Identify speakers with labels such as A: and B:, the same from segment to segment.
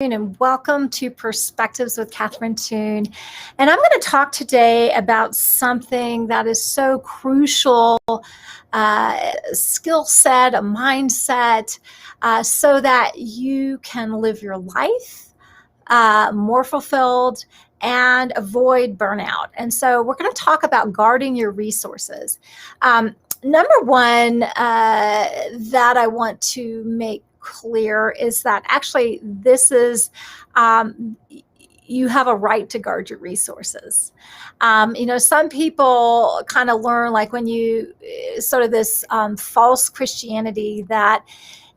A: And welcome to Perspectives with Catherine Toon. And I'm going to talk today about something that is so crucial, skill set, a mindset, so that you can live your life more fulfilled and avoid burnout. And so we're going to talk about guarding your resources. Number one that I want to make clear is that actually this is you have a right to guard your resources. Some people kind of learn, like when you sort of this false Christianity, that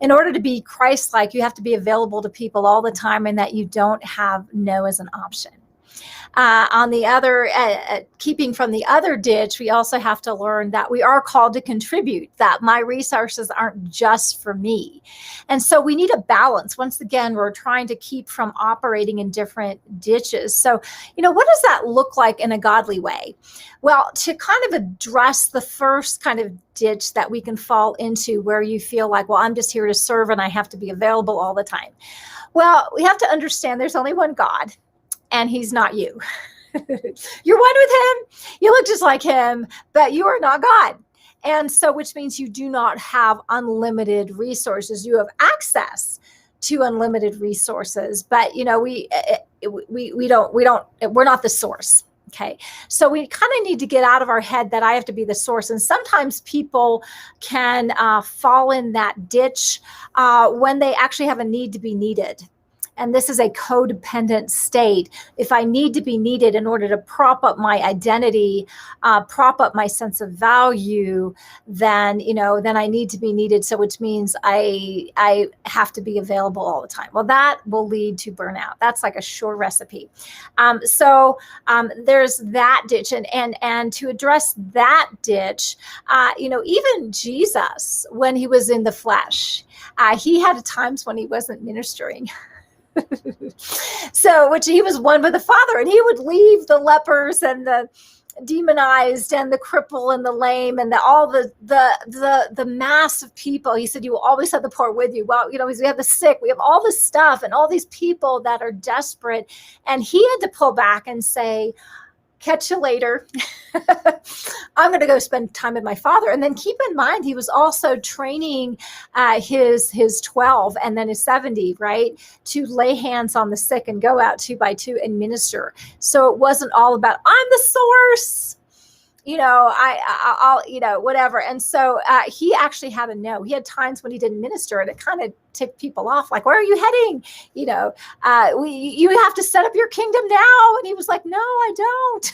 A: in order to be Christ-like, you have to be available to people all the time, and that you don't have no as an option. On the other, keeping from the other ditch, we also have to learn that we are called to contribute, that my resources aren't just for me. And so we need a balance. Once again, we're trying to keep from operating in different ditches. So, what does that look like in a godly way? Well, to kind of address the first kind of ditch that we can fall into, where you feel like, well, I'm just here to serve and I have to be available all the time. Well, we have to understand there's only one God. And he's not you. You're one with him. You look just like him, but you are not God. And so, which means you do not have unlimited resources. You have access to unlimited resources, but we're not the source. Okay. So we kind of need to get out of our head that I have to be the source. And sometimes people can fall in that ditch when they actually have a need to be needed. And this is a codependent state. If I need to be needed in order to prop up my identity, prop up my sense of value, then I need to be needed. So which means I have to be available all the time. Well, that will lead to burnout. That's like a sure recipe. So there's that ditch. And to address that ditch, even Jesus, when he was in the flesh, he had times when he wasn't ministering. So, which he was one with the Father, and he would leave the lepers and the demonized and the cripple and the lame and all the mass of people. He said, you will always have the poor with you. Well, we have the sick, we have all this stuff and all these people that are desperate. And he had to pull back and say, catch you later. I'm going to go spend time with my Father. And then keep in mind, he was also training his 12 and then his 70, right, to lay hands on the sick and go out 2 by 2 and minister. So it wasn't all about, I'm the source, I'll whatever. And so he actually had to know. He had times when he didn't minister, and it kind of ticked people off, like, where are you heading? You have to set up your kingdom now. And he was like, no, I don't.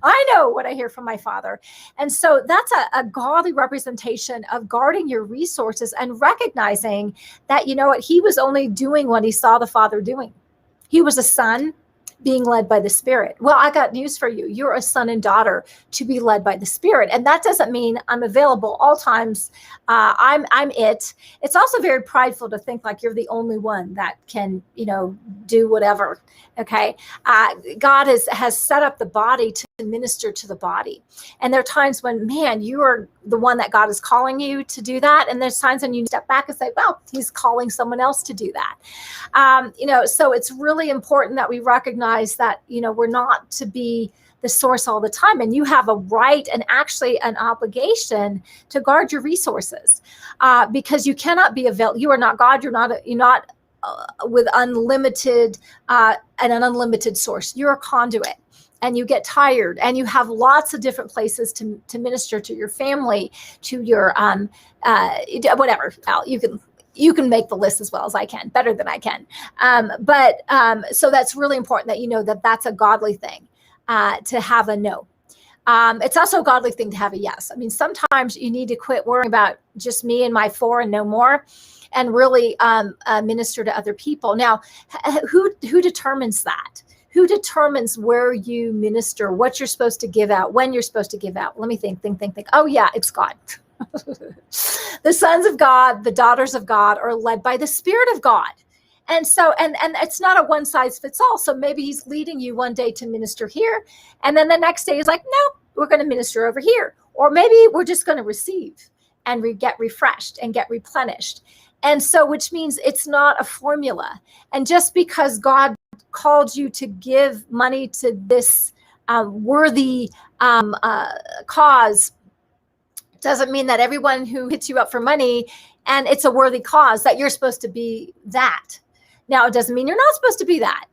A: I know what I hear from my Father. And so that's a godly representation of guarding your resources and recognizing that, he was only doing what he saw the Father doing. He was a son being led by the Spirit. Well, I got news for you. You're a son and daughter to be led by the Spirit. And that doesn't mean I'm available all times. I'm it. It's also very prideful to think like you're the only one that can, do whatever. Okay. God has set up the body to minister to the body. And there are times when, man, you are the one that God is calling you to do that. And there's times when you step back and say, well, he's calling someone else to do that. So it's really important that we recognize that, we're not to be the source all the time. And you have a right and actually an obligation to guard your resources because you cannot be available. You are not God. You're not with unlimited an unlimited source. You're a conduit. And you get tired, and you have lots of different places to minister to your family, to your whatever. You can make the list as well as I can, better than I can. So that's really important that that's a godly thing to have a no. It's also a godly thing to have a yes. I mean, sometimes you need to quit worrying about just me and my 4 and no more, and really minister to other people. Now, who determines that? Who determines where you minister, what you're supposed to give out, when you're supposed to give out? Let me think. Oh, yeah, it's God. The sons of God, the daughters of God are led by the Spirit of God. And so, and it's not a one size fits all. So maybe he's leading you one day to minister here. And then the next day he's like, no, we're going to minister over here. Or maybe we're just going to receive and get refreshed and get replenished. And so, which means it's not a formula. And just because God called you to give money to this worthy cause doesn't mean that everyone who hits you up for money and it's a worthy cause that you're supposed to be that. Now, it doesn't mean you're not supposed to be that.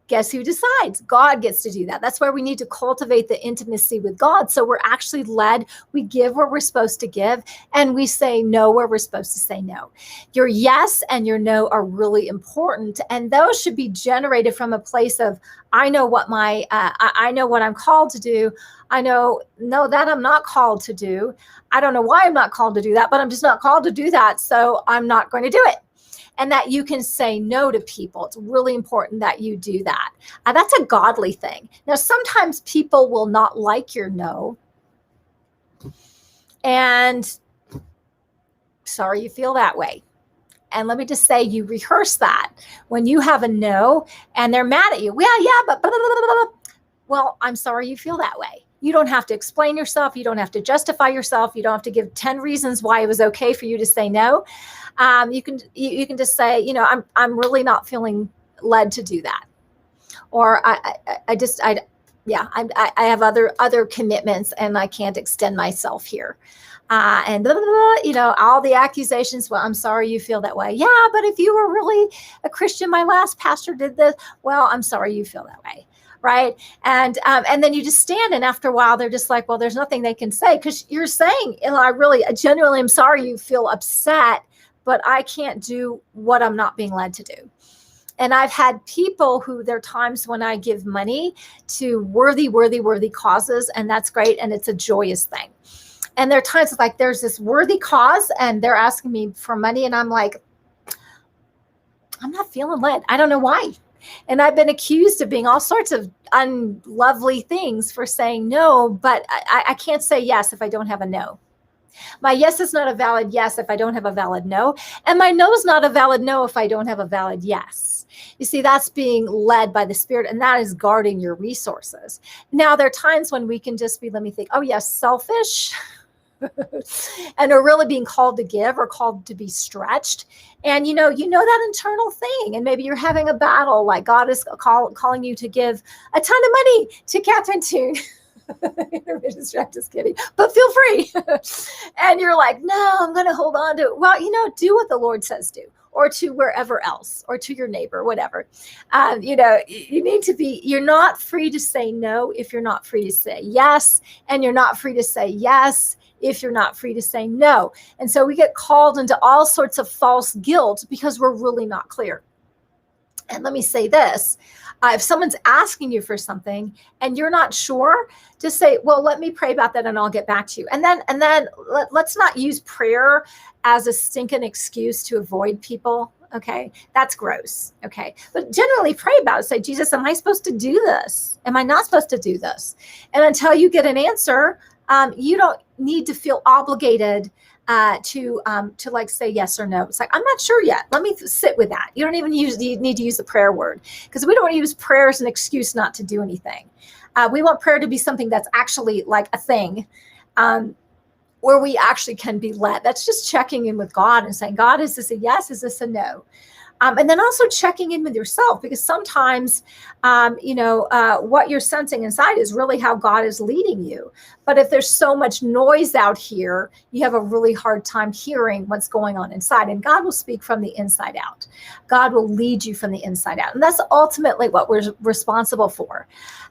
A: Guess who decides? God gets to do that. That's why we need to cultivate the intimacy with God. So we're actually led. We give where we're supposed to give, and we say no where we're supposed to say no. Your yes and your no are really important, and those should be generated from a place of, I know what I know what I'm called to do. I know that I'm not called to do. I don't know why I'm not called to do that, but I'm just not called to do that, so I'm not going to do it. And that you can say no to people. It's really important that you do that. That's a godly thing. Now, sometimes people will not like your no. And sorry you feel that way. And let me just say, you rehearse that. When you have a no and they're mad at you, but blah, blah, blah, blah. Well, I'm sorry you feel that way. You don't have to explain yourself. You don't have to justify yourself. You don't have to give 10 reasons why it was okay for you to say no. You can just say, I'm really not feeling led to do that, or I have other commitments and I can't extend myself here. And blah, blah, blah, all the accusations. Well, I'm sorry you feel that way. Yeah, but if you were really a Christian, my last pastor did this. Well, I'm sorry you feel that way. Right. And then you just stand, and after a while, they're just like, well, there's nothing they can say, because you're saying, I genuinely am sorry you feel upset, but I can't do what I'm not being led to do. And I've had people who, there are times when I give money to worthy causes, and that's great. And it's a joyous thing. And there are times like there's this worthy cause and they're asking me for money, and I'm like, I'm not feeling led. I don't know why. And I've been accused of being all sorts of unlovely things for saying no, but I can't say yes if I don't have a no. My yes is not a valid yes if I don't have a valid no. And my no is not a valid no if I don't have a valid yes. You see, that's being led by the Spirit, and that is guarding your resources. Now, there are times when we can just be, let me think, oh yes, selfish. And are really being called to give or called to be stretched. And you know that internal thing. And maybe you're having a battle, like God is calling you to give a ton of money to Catherine Toon. Just kidding, but feel free. And you're like, no, I'm going to hold on to it. Well, do what the Lord says do, or to wherever else, or to your neighbor, whatever. You need to be, you're not free to say no if you're not free to say yes. And you're not free to say yes if you're not free to say no. And so we get called into all sorts of false guilt because we're really not clear. And let me say this, if someone's asking you for something and you're not sure, just say, well, let me pray about that and I'll get back to you. And then let's not use prayer as a stinking excuse to avoid people. Okay, that's gross. Okay, but generally pray about it. Say, Jesus, am I supposed to do this? Am I not supposed to do this? And until you get an answer, you don't need to feel obligated to like say yes or no. It's like, I'm not sure yet. Let me sit with that. You don't even need to use the prayer word, because we don't want to use prayer as an excuse not to do anything. We want prayer to be something that's actually like a thing, where we actually can be led. That's just checking in with God and saying, God, is this a yes? Is this a no? And then also checking in with yourself, because sometimes, what you're sensing inside is really how God is leading you. But if there's so much noise out here, you have a really hard time hearing what's going on inside. And God will speak from the inside out. God will lead you from the inside out. And that's ultimately what we're responsible for.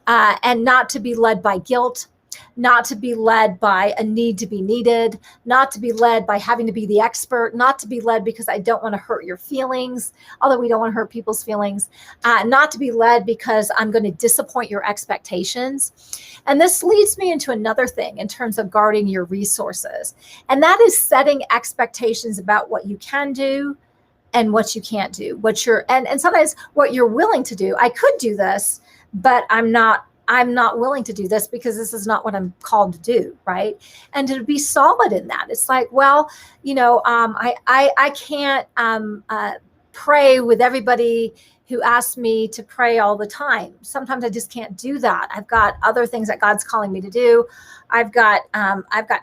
A: And not to be led by guilt, not to be led by a need to be needed, not to be led by having to be the expert, not to be led because I don't want to hurt your feelings, although we don't want to hurt people's feelings, not to be led because I'm going to disappoint your expectations. And this leads me into another thing in terms of guarding your resources. And that is setting expectations about what you can do and what you can't do, and sometimes what you're willing to do. I could do this, but I'm not willing to do this because this is not what I'm called to do, right? And to be solid in that. It's like, well, I can't pray with everybody who asks me to pray all the time. Sometimes I just can't do that. I've got other things that God's calling me to do. I've got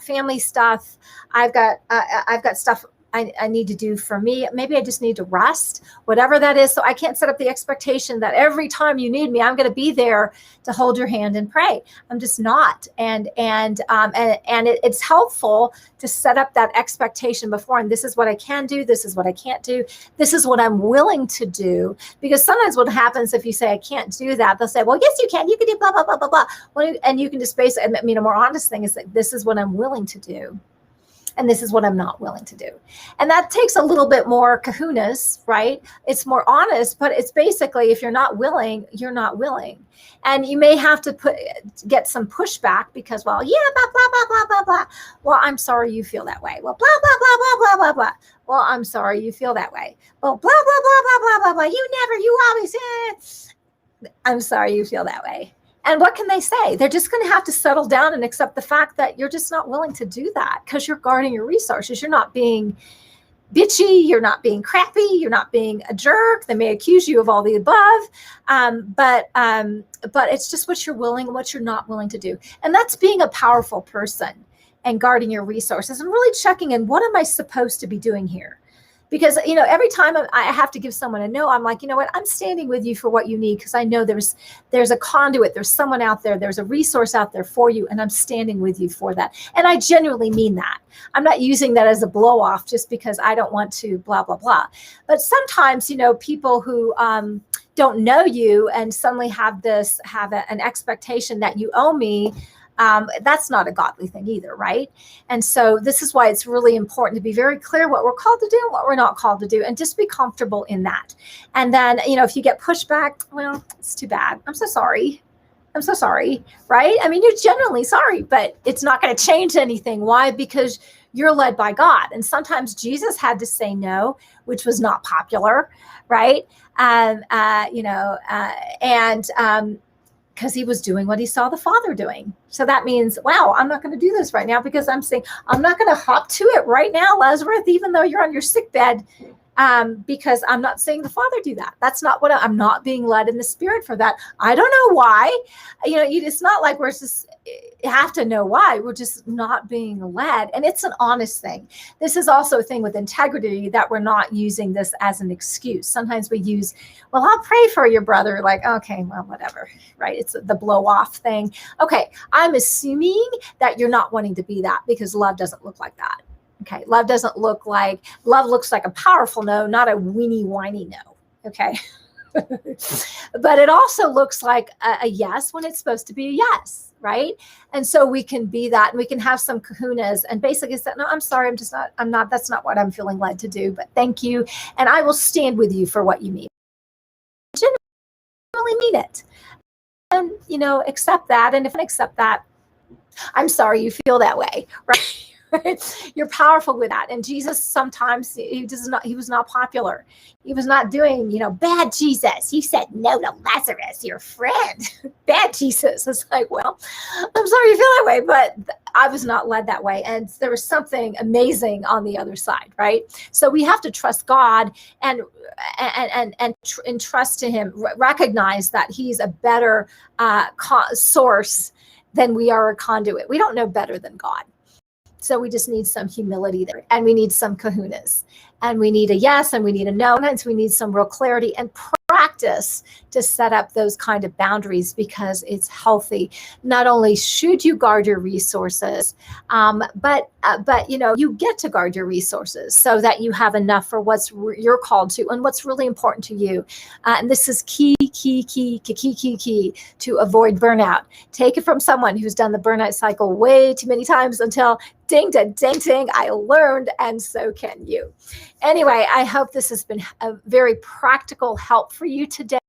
A: family stuff. I've got stuff I need to do for me. Maybe I just need to rest, whatever that is. So I can't set up the expectation that every time you need me, I'm going to be there to hold your hand and pray. I'm just not. And it's helpful to set up that expectation before. And this is what I can do. This is what I can't do. This is what I'm willing to do. Because sometimes what happens if you say, I can't do that, they'll say, well, yes, you can. You can do blah, blah, blah, blah, blah. Well, and you can just basically, I mean, a more honest thing is that this is what I'm willing to do. And this is what I'm not willing to do. And that takes a little bit more kahunas, right? It's more honest, but it's basically, if you're not willing, you're not willing. And you may have to get some pushback because, well, yeah, blah, blah, blah, blah, blah, blah. Well, I'm sorry you feel that way. Well, blah, blah, blah, blah, blah, blah, blah. Well, I'm sorry you feel that way. Well, blah, blah, blah, blah, blah, blah, blah. You always, I'm sorry you feel that way. And what can they say? They're just going to have to settle down and accept the fact that you're just not willing to do that because you're guarding your resources. You're not being bitchy. You're not being crappy. You're not being a jerk. They may accuse you of all the above. But it's just what you're willing and what you're not willing to do. And that's being a powerful person and guarding your resources and really checking in. What am I supposed to be doing here? Because, every time I have to give someone a no, I'm like, you know what, I'm standing with you for what you need because I know there's a conduit, there's someone out there, there's a resource out there for you, and I'm standing with you for that. And I genuinely mean that. I'm not using that as a blow off just because I don't want to blah, blah, blah. But sometimes, people who don't know you and suddenly have an expectation that you owe me, that's not a godly thing either, right? And so this is why it's really important to be very clear what we're called to do and what we're not called to do, and just be comfortable in that. And then, if you get pushback, well, it's too bad. I'm so sorry. I'm so sorry, right? I mean, you're genuinely sorry, but it's not going to change anything. Why? Because you're led by God. And sometimes Jesus had to say no, which was not popular, right? Because he was doing what he saw the Father doing. So that means, wow, I'm not going to do this right now because I'm not going to hop to it right now, Lazarus, even though you're on your sick bed, because I'm not seeing the Father do that. That's not what I'm not being led in the Spirit for that. I don't know why. It's not like we're just have to know why. We're just not being led. And it's an honest thing. This is also a thing with integrity that we're not using this as an excuse. Sometimes we use, well, I'll pray for your brother. Like, okay, well, whatever, right? It's the blow off thing. Okay, I'm assuming that you're not wanting to be that because love doesn't look like that. Okay, love looks like a powerful no, not a weeny whiny no. Okay. But it also looks like a yes when it's supposed to be a yes, right? And so we can be that, and we can have some kahunas and basically say, no, I'm sorry, that's not what I'm feeling led to do, but thank you. And I will stand with you for what you need. Genuinely mean it. And, accept that. And if I accept that, I'm sorry you feel that way, right? You're powerful with that. And Jesus, sometimes he was not popular. He was not doing, bad Jesus. He said no to Lazarus, your friend. Bad Jesus. It's like, well, I'm sorry you feel that way, but I was not led that way. And there was something amazing on the other side, right? So we have to trust God and trust to him, recognize that he's a better source than we are a conduit. We don't know better than God. So we just need some humility there, and we need some kahunas, and we need a yes, and we need a no, and we need some real clarity and practice to set up those kind of boundaries because it's healthy. Not only should you guard your resources, but you get to guard your resources so that you have enough for what's you're called to and what's really important to you. And this is key to avoid burnout. Take it from someone who's done the burnout cycle way too many times until ding, ding, ding, ding, I learned, and so can you. Anyway, I hope this has been a very practical help for you today.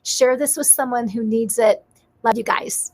A: Share this with someone who needs it. Love you guys.